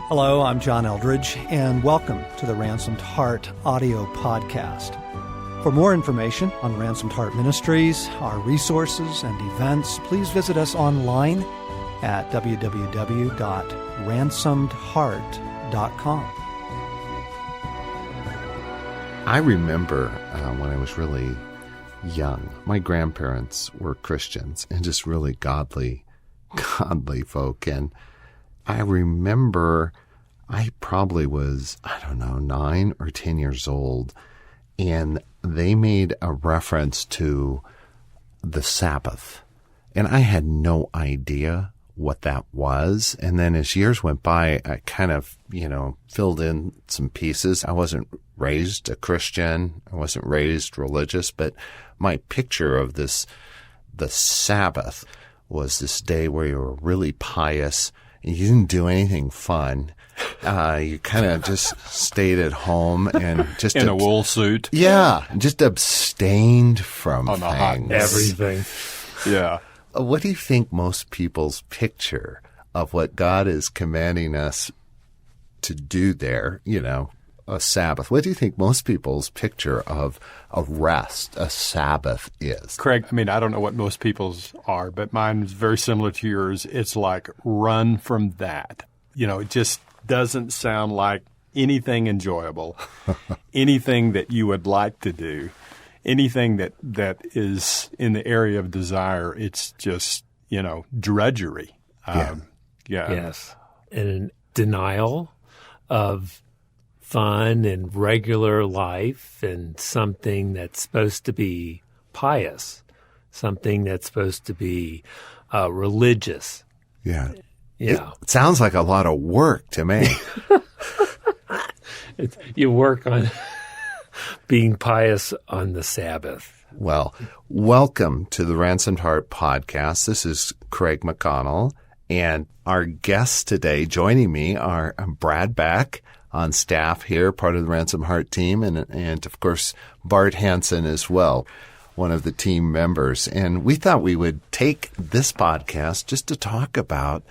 Hello, I'm John Eldridge, and welcome to the Ransomed Heart audio podcast. For more information on Ransomed Heart Ministries, our resources and events, please visit us online at www.ransomedheart.com. I remember when I was really young, my grandparents were Christians and just really godly folk. And I remember I probably was, 9 or 10 years old, and they made a reference to the Sabbath. And I had no idea what that was. And then as years went by, I kind of, filled in some pieces. I wasn't raised a Christian. I wasn't raised religious, but my picture of the Sabbath was this day where you were really pious. You didn't do anything fun. You kind of just stayed at home and just in a wool suit. Yeah, just abstained from on things. Everything. Yeah. What do you think most people's picture of what God is commanding us to do there, a Sabbath? What do you think most people's picture of a rest, a Sabbath is? Craig, I don't know what most people's are, but mine is very similar to yours. It's like run from that. It just doesn't sound like anything enjoyable, anything that you would like to do, anything that is in the area of desire. It's just, drudgery. Yes. And denial of fun and regular life and something that's supposed to be pious, something that's supposed to be religious. Yeah. Yeah. It sounds like a lot of work to me. You work on being pious on the Sabbath. Well, welcome to the Ransomed Heart podcast. This is Craig McConnell, and our guests today joining me are Brad Beck on staff here, part of the Ransomed Heart team, and of course, Bart Hansen as well, one of the team members. And we thought we would take this podcast just to talk about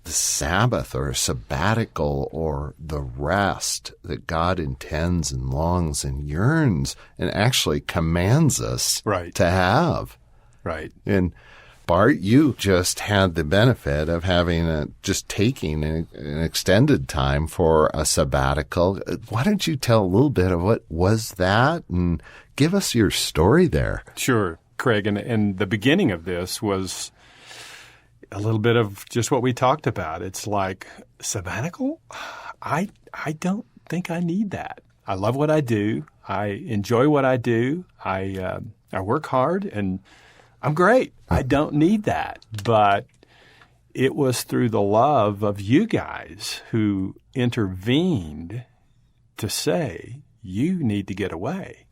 the Sabbath or a sabbatical or the rest that God intends and longs and yearns and actually commands us to have. Right. And Bart, you just had the benefit of having taking an extended time for a sabbatical. Why don't you tell a little bit of what was that and give us your story there? Sure, Craig. And the beginning of this was a little bit of just what we talked about. It's like, sabbatical? I don't think I need that. I love what I do. I enjoy what I do. I work hard and I'm great. I don't need that. But it was through the love of you guys who intervened to say, you need to get away.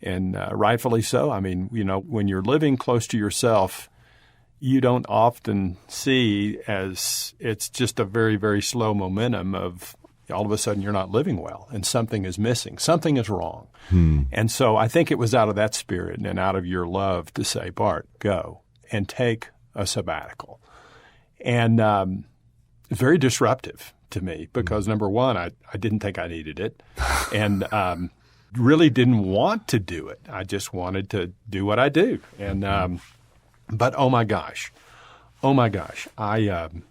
And rightfully so. When you're living close to yourself, you don't often see as it's just a very, very slow momentum of all of a sudden you're not living well and something is missing. Something is wrong. And so I think it was out of that spirit and out of your love to say, Bart, go and take a sabbatical. And it's very disruptive to me because, number one, I didn't think I needed it and really didn't want to do it. I just wanted to do what I do. And but oh my gosh, and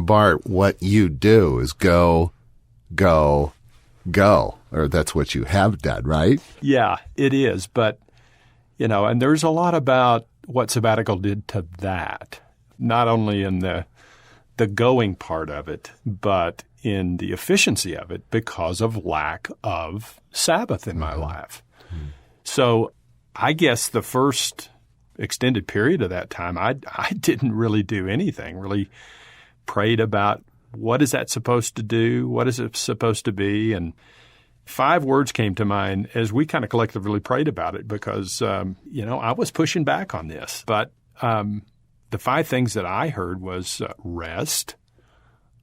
Bart, what you do is go, or that's what you have done, right? Yeah, it is. But and there's a lot about what sabbatical did to that, not only in the going part of it, but in the efficiency of it because of lack of Sabbath in my life. So I guess the first extended period of that time, I didn't really do anything, really prayed about what is that supposed to do? What is it supposed to be? And 5 words came to mind as we kind of collectively prayed about it because, I was pushing back on this. But the 5 things that I heard was rest.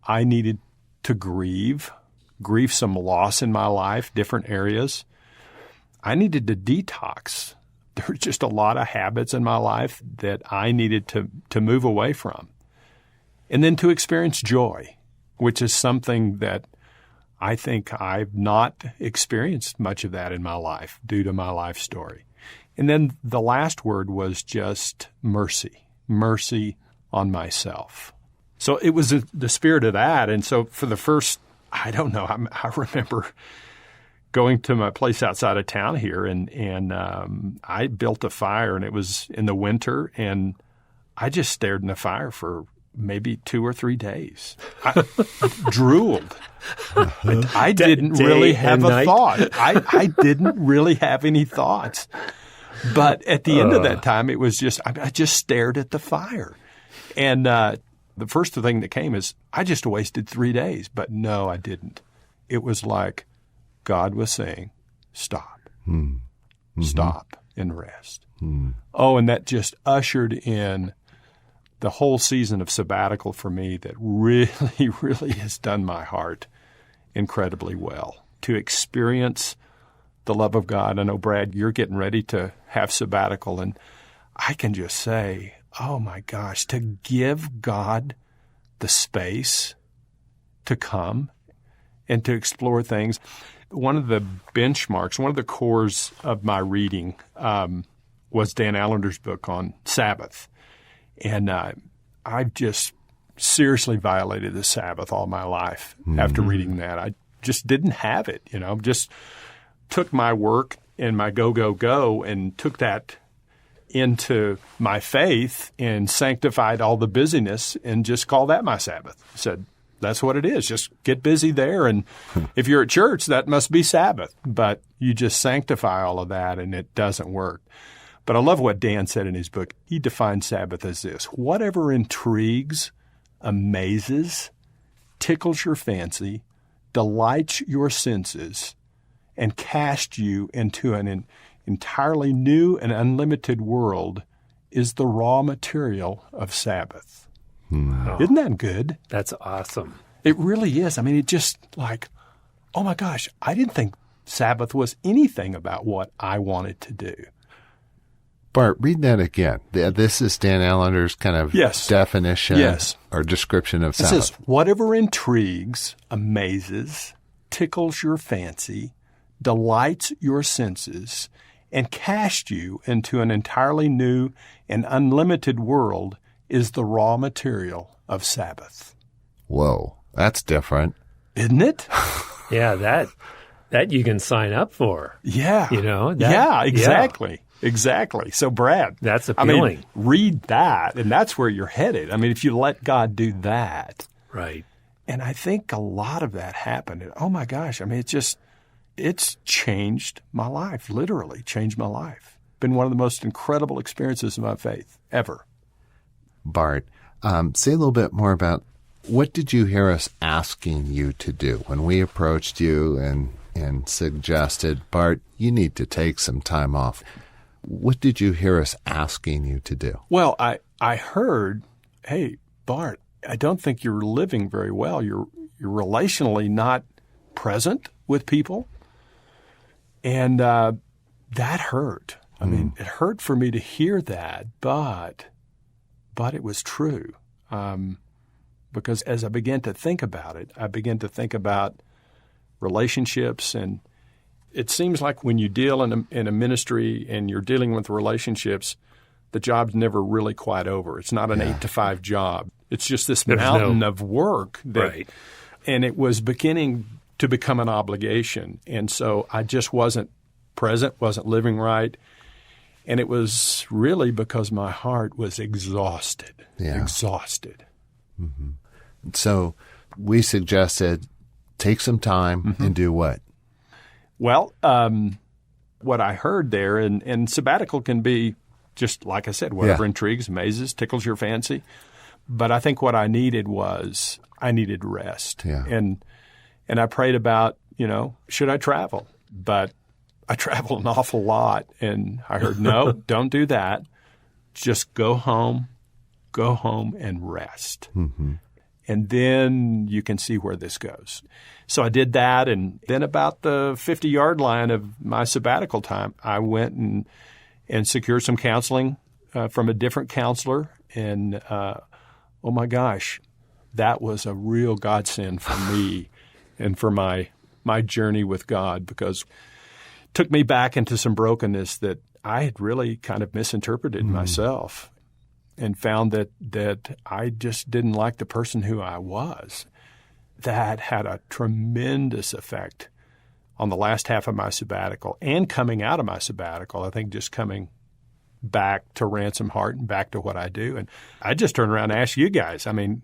I needed to grieve some loss in my life, different areas. I needed to detox. There were just a lot of habits in my life that I needed to move away from. And then to experience joy. which is something that I think I've not experienced much of that in my life due to my life story. And then the last word was just mercy on myself. So it was the spirit of that. And so for the first, I don't know, I remember going to my place outside of town here, and I built a fire, and it was in the winter, and I just stared in the fire for maybe 2 or 3 days. I drooled. I didn't really have a thought. I didn't really have any thoughts. But at the end of that time, it was just, I just stared at the fire. And the first thing that came is, I just wasted 3 days. But no, I didn't. It was like God was saying, stop. Mm-hmm. Stop and rest. Mm. Oh, and that just ushered in the whole season of sabbatical for me that really, really has done my heart incredibly well. To experience the love of God. I know, Brad, you're getting ready to have sabbatical, and I can just say, oh my gosh, to give God the space to come and to explore things. One of the benchmarks, one of the cores of my reading was Dan Allender's book on Sabbath. And I've just seriously violated the Sabbath all my life after reading that. I just didn't have it, just took my work and my go and took that into my faith and sanctified all the busyness and just called that my Sabbath. Said, that's what it is. Just get busy there. And if you're at church, that must be Sabbath. But you just sanctify all of that, and it doesn't work. But I love what Dan said in his book. He defined Sabbath as this: whatever intrigues, amazes, tickles your fancy, delights your senses, and casts you into an entirely new and unlimited world is the raw material of Sabbath. Wow. Isn't that good? That's awesome. It really is. I mean, it just like, oh my gosh, I didn't think Sabbath was anything about what I wanted to do. Bart, read that again. This is Dan Allender's kind of definition or description of Sabbath. It says, whatever intrigues, amazes, tickles your fancy, delights your senses, and casts you into an entirely new and unlimited world is the raw material of Sabbath. Whoa, that's different. Isn't it? Yeah, that you can sign up for. Yeah. Exactly. Yeah. Exactly. So, Brad, that's appealing. Read that, and that's where you're headed. I mean, if you let God do that. Right. And I think a lot of that happened. And, oh, my gosh. I mean, it's changed my life, literally changed my life. Been one of the most incredible experiences of my faith ever. Bart, say a little bit more about what did you hear us asking you to do when we approached you and suggested, Bart, you need to take some time off. What did you hear us asking you to do? Well, I heard, hey, Bart, I don't think you're living very well. You're relationally not present with people. And that hurt. I mean, it hurt for me to hear that, but it was true. Because as I began to think about it, I began to think about relationships, and it seems like when you deal in a ministry and you're dealing with relationships, the job's never really quite over. It's not an 8-to-5 job. It's just this mountain of work. And it was beginning to become an obligation. And so I just wasn't present, wasn't living right. And it was really because my heart was exhausted. Mm-hmm. So we suggested take some time and do what? Well, what I heard there, and sabbatical can be just, like I said, whatever intrigues, amazes, tickles your fancy. But I think what I needed rest. Yeah. And I prayed about, should I travel? But I travel an awful lot, and I heard, no, don't do that. Just go home and rest. Mm-hmm. And then you can see where this goes. So I did that, and then about the 50-yard line of my sabbatical time, I went and secured some counseling from a different counselor. And, oh my gosh, that was a real godsend for me and for my journey with God, because it took me back into some brokenness that I had really kind of misinterpreted myself, and found that I just didn't like the person who I was. That had a tremendous effect on the last half of my sabbatical and coming out of my sabbatical. I think just coming back to Ransomed Heart and back to what I do. And I just turn around and ask you guys, I mean,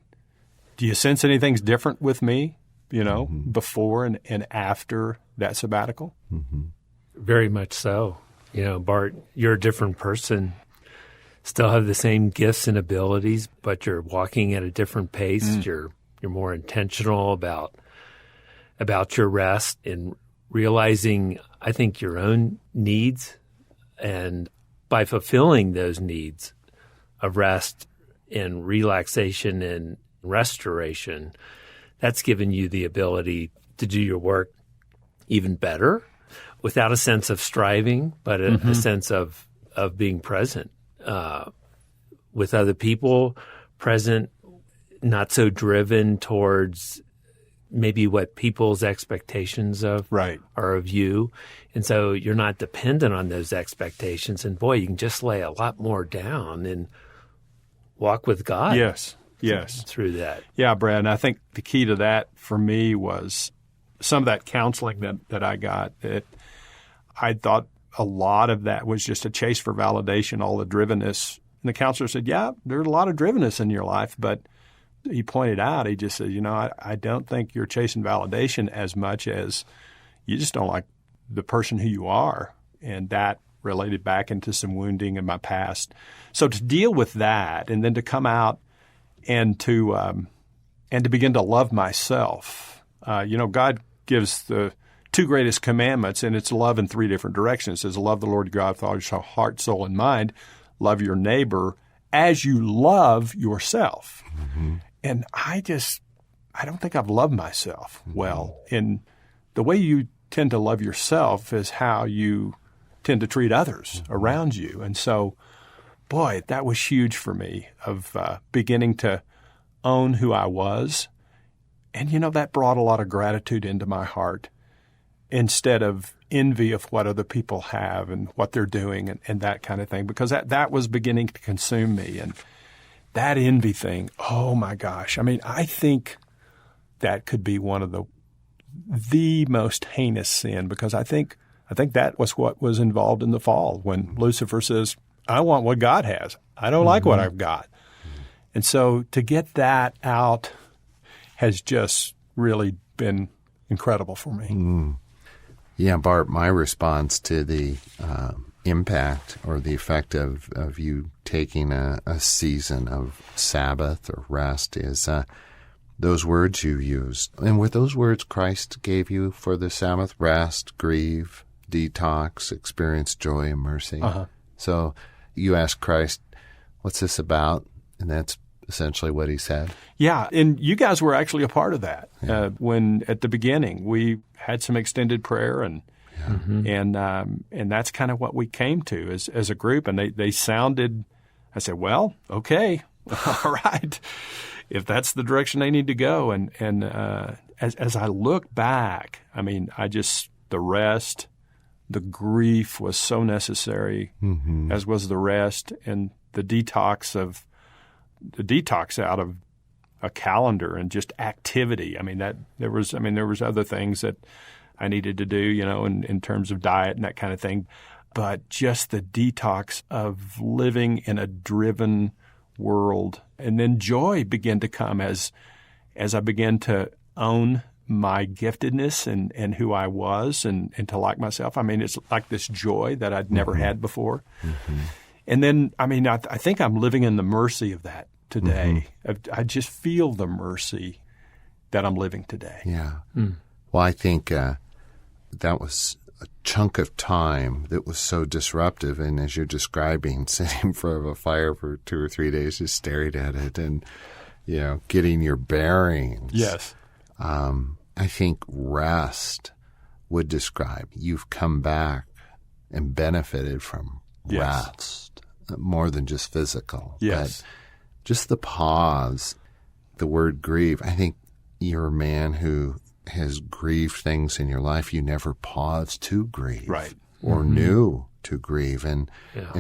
do you sense anything's different with me, before and after that sabbatical? Very much so. Bart, you're a different person. Still have the same gifts and abilities, but you're walking at a different pace. You're more intentional about your rest and realizing, I think, your own needs. And by fulfilling those needs of rest and relaxation and restoration, that's given you the ability to do your work even better without a sense of striving, but a sense of being present with other people, present, not so driven towards maybe what people's expectations are of you. And so you're not dependent on those expectations. And boy, you can just lay a lot more down and walk with God. Yes. Through that. Yeah, Brad. And I think the key to that for me was some of that counseling that I got. That I thought a lot of that was just a chase for validation, all the drivenness. And the counselor said, yeah, there's a lot of drivenness in your life, but he pointed out, he just said, I don't think you're chasing validation as much as you just don't like the person who you are. And that related back into some wounding in my past. So to deal with that and then to come out and to begin to love myself, God gives the two greatest commandments, and it's love in three different directions. It says, love the Lord your God with all your heart, soul, and mind. Love your neighbor as you love yourself. And I don't think I've loved myself well. And the way you tend to love yourself is how you tend to treat others around you. And so, boy, that was huge for me of beginning to own who I was. And, that brought a lot of gratitude into my heart instead of envy of what other people have and what they're doing and that kind of thing, because that was beginning to consume me. And that envy thing, oh my gosh. I mean, I think that could be one of the most heinous sin, because I think that was what was involved in the fall when Lucifer says, I want what God has. I don't like what I've got. And so to get that out has just really been incredible for me. Yeah, Bart, my response to the impact or the effect of you taking a season of Sabbath or rest is those words you used. And were those words Christ gave you for the Sabbath? Rest, grieve, detox, experience joy and mercy. So you asked Christ, what's this about? And that's essentially what he said. Yeah, and you guys were actually a part of that. When at the beginning we had some extended prayer, and that's kind of what we came to as a group. And they sounded. I said, well, okay, all right, if that's the direction they need to go. And as I look back, I mean, the rest, the grief was so necessary, as was the rest, and the detox out of a calendar and just activity. I mean, there was other things that I needed to do, in terms of diet and that kind of thing. But just the detox of living in a driven world. And then joy began to come as I began to own my giftedness and who I was and to like myself. I mean, it's like this joy that I'd never had before. And then, I mean, I think I'm living in the mercy of that today. I just feel the mercy that I'm living today. Yeah. Well, I think that was a chunk of time that was so disruptive. And as you're describing, sitting in front of a fire for 2 or 3 days, just staring at it and, getting your bearings. Yes. I think rest would describe you've come back and benefited from rest, more than just physical. Yes. But just the pause the word grieve, I think you're a man who has grieved things in your life you never paused to grieve. Right. Or knew to grieve. And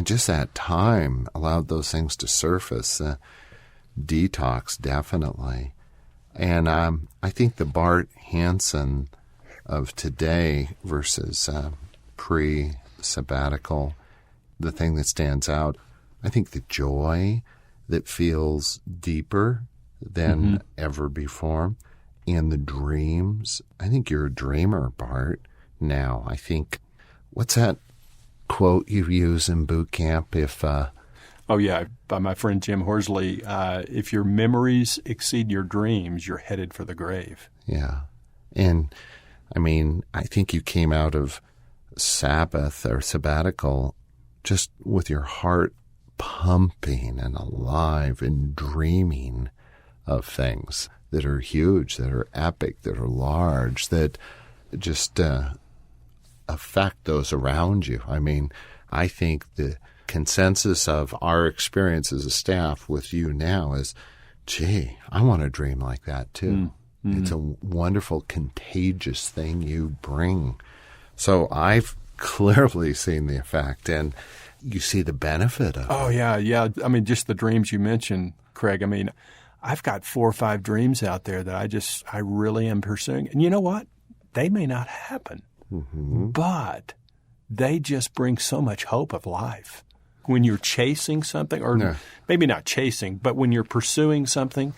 just that time allowed those things to surface. Detox, definitely. And I think the Bart Hansen of today versus pre-sabbatical, the thing that stands out, I think the joy that feels deeper than ever before, and the dreams. I think you're a dreamer, Bart, now. I think, what's that quote you use in boot camp? Oh, yeah, by my friend Jim Horsley, if your memories exceed your dreams, you're headed for the grave. Yeah. And, I mean, I think you came out of Sabbath or sabbatical just with your heart pumping and alive and dreaming of things that are huge, that are epic, that are large, that just affect those around you. I mean, I think the consensus of our experience as a staff with you now is, gee, I want to dream like that too. It's a wonderful, contagious thing you bring. So I've clearly seen the effect, and you see the benefit of it. Oh, yeah. I mean, just the dreams you mentioned, Craig. I mean, I've got 4 or 5 dreams out there that I really am pursuing. And you know what? They may not happen, but they just bring so much hope of life. When you're chasing something, or maybe not chasing, but when you're pursuing something,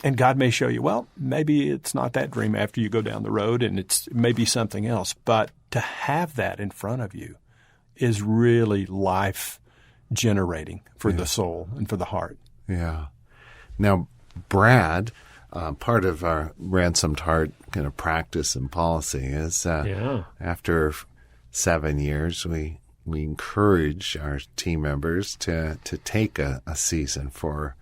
and God may show you, well, maybe it's not that dream after you go down the road, and it's maybe something else. But to have that in front of you is really life-generating for the soul and for the heart. Yeah. Now, Brad, part of our ransomed heart kind of practice and policy is after 7 years, we encourage our team members to take a season for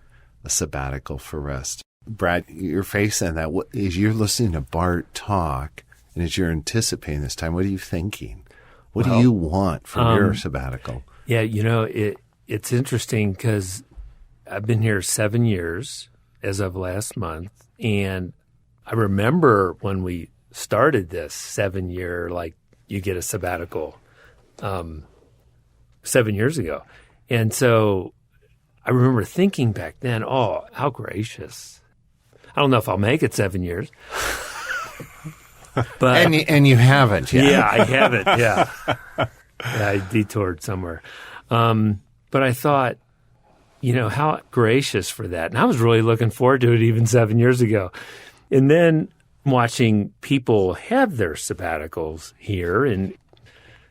a sabbatical for rest. Brad, your face on that, as you're listening to Bart talk and as you're anticipating this time, what are you thinking? What do you want from your sabbatical? Yeah, it's interesting because I've been here 7 years as of last month, and I remember when we started this 7-year, like you get a sabbatical 7 years ago. And so I remember thinking back then, oh, how gracious. I don't know if I'll make it 7 years. But and you haven't yet. Yeah, I haven't, yeah. I detoured somewhere. But I thought, how gracious for that. And I was really looking forward to it even 7 years ago. And then watching people have their sabbaticals here, and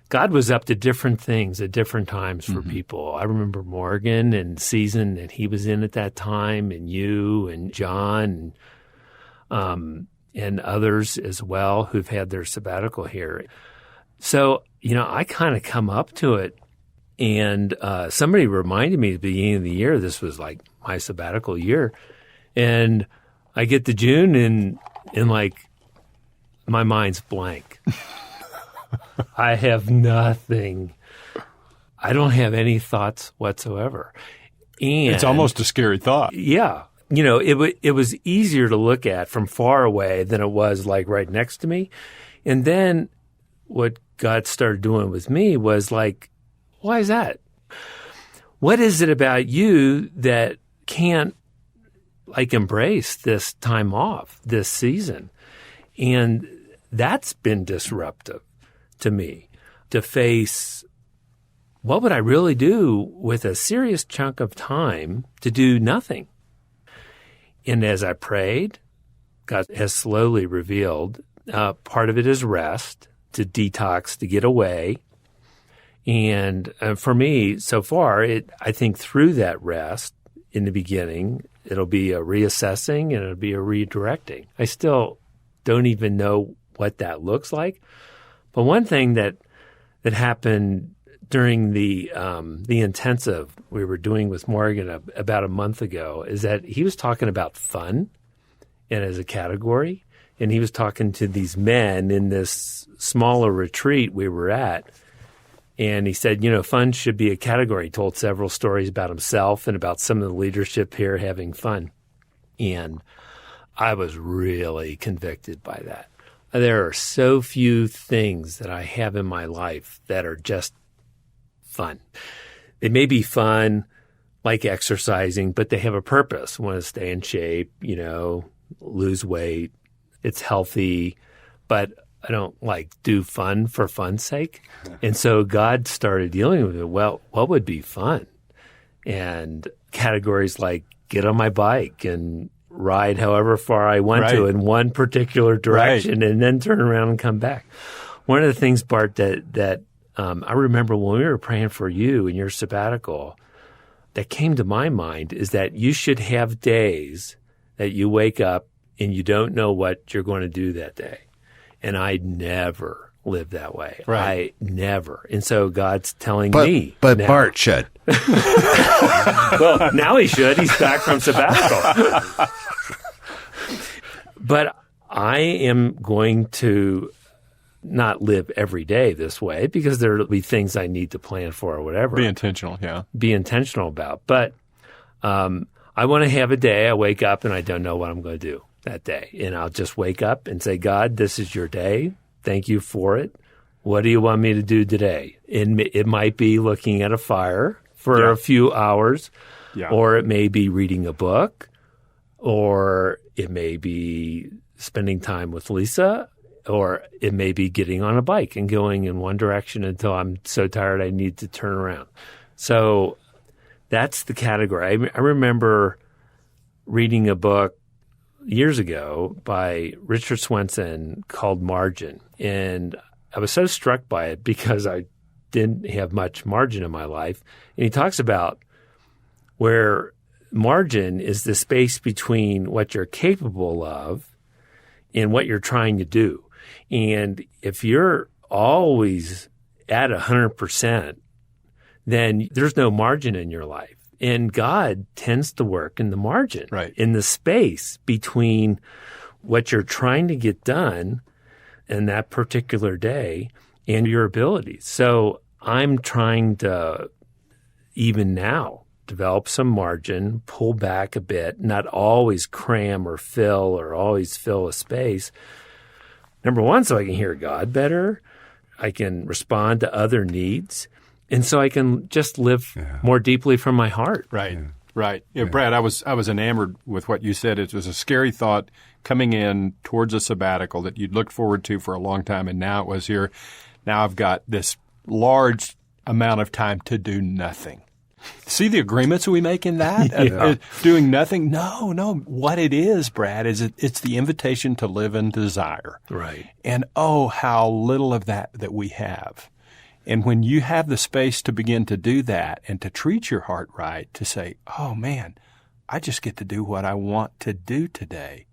God was up to different things at different times for people. I remember Morgan and season that he was in at that time, and you and John and others as well who've had their sabbatical here. So, I kind of come up to it, and somebody reminded me at the beginning of the year, this was like my sabbatical year, and I get to June and like my mind's blank. I have nothing. I don't have any thoughts whatsoever. And it's almost a scary thought. Yeah. It was easier to look at from far away than it was like right next to me. And then what God started doing with me was like, why is that? What is it about you that can't like embrace this time off, this season? And that's been disruptive to me, to face what would I really do with a serious chunk of time to do nothing. And as I prayed, God has slowly revealed part of it is rest, to detox, to get away. And for me, so far, I think through that rest in the beginning, it'll be a reassessing and it'll be a redirecting. I still don't even know what that looks like. But one thing that happened during the intensive we were doing with Morgan about a month ago is that he was talking about fun and as a category, and he was talking to these men in this smaller retreat we were at, and he said, fun should be a category. He told several stories about himself and about some of the leadership here having fun. And I was really convicted by that. There are so few things that I have in my life that are just fun. They may be fun, like exercising, but they have a purpose. I want to stay in shape, lose weight. It's healthy, but I don't do fun for fun's sake. And so God started dealing with it. Well, what would be fun? And categories like get on my bike and ride however far I want to in one particular direction and then turn around and come back. One of the things, Bart, that I remember when we were praying for you in your sabbatical that came to my mind is that you should have days that you wake up and you don't know what you're going to do that day. And I never lived that way. Right. I never. And so God's telling me. But now, Bart should. Well, now he should. He's back from sabbatical. But I am going to not live every day this way because there will be things I need to plan for or whatever. Be intentional, yeah. Be intentional about. But I want to have a day I wake up and I don't know what I'm going to do that day. And I'll just wake up and say, God, this is your day. Thank you for it. What do you want me to do today? And it might be looking at a fire for a few hours, or it may be reading a book, or it may be spending time with Lisa, or it may be getting on a bike and going in one direction until I'm so tired I need to turn around. So that's the category. I remember reading a book years ago by Richard Swenson called Margin. And I was so struck by it because I didn't have much margin in my life. And he talks about where margin is the space between what you're capable of and what you're trying to do. And if you're always at 100%, then there's no margin in your life. And God tends to work in the margin, in the space between what you're trying to get done in that particular day and your abilities. So I'm trying to, even now, develop some margin, pull back a bit, not always cram or fill or always fill a space. Number one, so I can hear God better. I can respond to other needs. And so I can just live more deeply from my heart. Right. Yeah, Brad, I was enamored with what you said. It was a scary thought coming in towards a sabbatical that you'd looked forward to for a long time, and now it was here. Now I've got this large amount of time to do nothing. See the agreements we make in that? Doing nothing? No. What it is, Brad, is it's the invitation to live in desire. Right. And oh, how little of that we have. And when you have the space to begin to do that and to treat your heart right, to say, oh, man, I just get to do what I want to do today.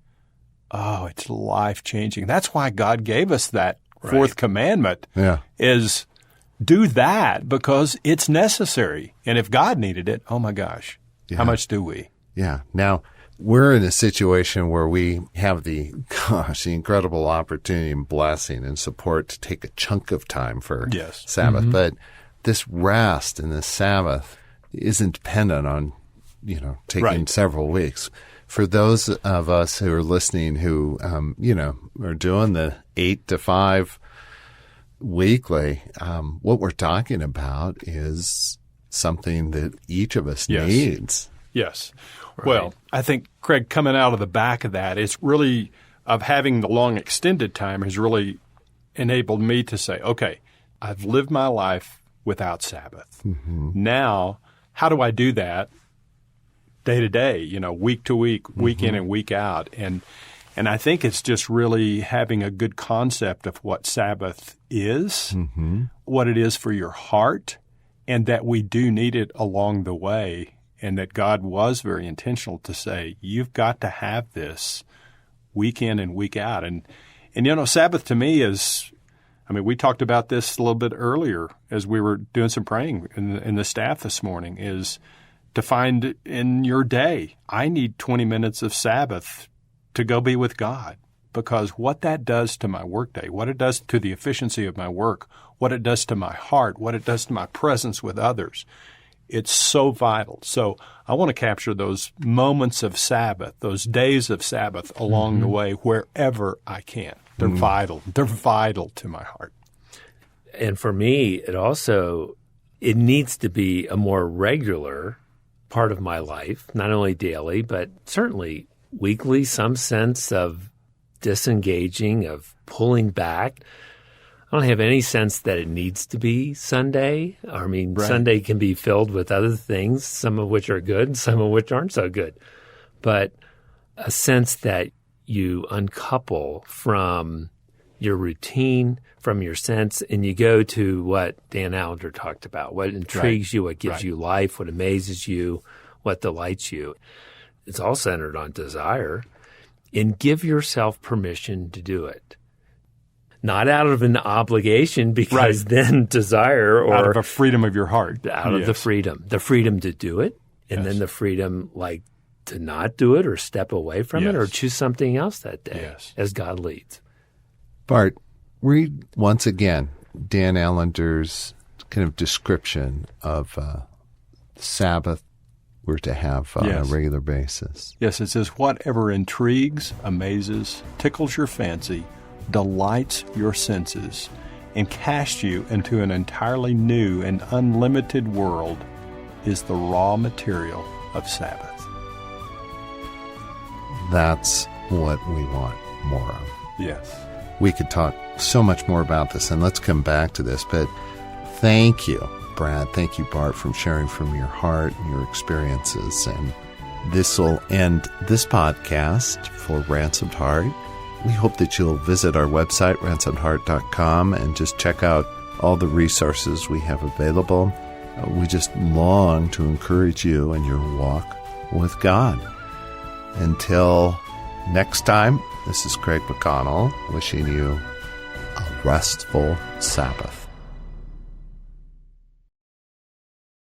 Oh, it's life-changing. That's why God gave us that fourth commandment is do that because it's necessary. And if God needed it, oh, my gosh, how much do we? Yeah. Now, we're in a situation where we have the incredible opportunity and blessing and support to take a chunk of time for Sabbath. But this rest and this Sabbath isn't dependent on, taking several weeks. For those of us who are listening who, are doing the 8 to 5 weekly, what we're talking about is something that each of us needs. Yes. Right. Well, I think, Craig, coming out of the back of that, it's really, of having the long extended time has really enabled me to say, okay, I've lived my life without Sabbath. Now, how do I do that day to day, week to week, week in and week out? And I think it's just really having a good concept of what Sabbath is, what it is for your heart, and that we do need it along the way. And that God was very intentional to say, you've got to have this week in and week out. And Sabbath to me is, we talked about this a little bit earlier as we were doing some praying in the staff this morning, is to find in your day, I need 20 minutes of Sabbath to go be with God. Because what that does to my workday, what it does to the efficiency of my work, what it does to my heart, what it does to my presence with others, It's so vital. So I want to capture those moments of Sabbath, those days of Sabbath along the way wherever I can. They're vital. They're vital to my heart. And for me, it needs to be a more regular part of my life, not only daily, but certainly weekly, some sense of disengaging, of pulling back. I don't have any sense that it needs to be Sunday. I mean, right. Sunday can be filled with other things, some of which are good and some of which aren't so good. But a sense that you uncouple from your routine, from your sense, and you go to what Dan Allender talked about, what intrigues you, what gives you life, what amazes you, what delights you. It's all centered on desire. And give yourself permission to do it. Not out of an obligation, because then desire, or out of a freedom of your heart. Out of the freedom to do it, and then the freedom to not do it or step away from it or choose something else that day as God leads. Bart, read once again Dan Allender's kind of description of Sabbath we're to have on a regular basis. Yes, it says, whatever intrigues, amazes, tickles your fancy, delights your senses, and casts you into an entirely new and unlimited world is the raw material of Sabbath. That's what we want more of. Yes. We could talk so much more about this, and let's come back to this, but thank you, Brad. Thank you, Bart, for sharing from your heart and your experiences. And this will end this podcast for Ransomed Heart. We hope that you'll visit our website, ransomedheart.com, and just check out all the resources we have available. We just long to encourage you in your walk with God. Until next time, this is Craig McConnell wishing you a restful Sabbath.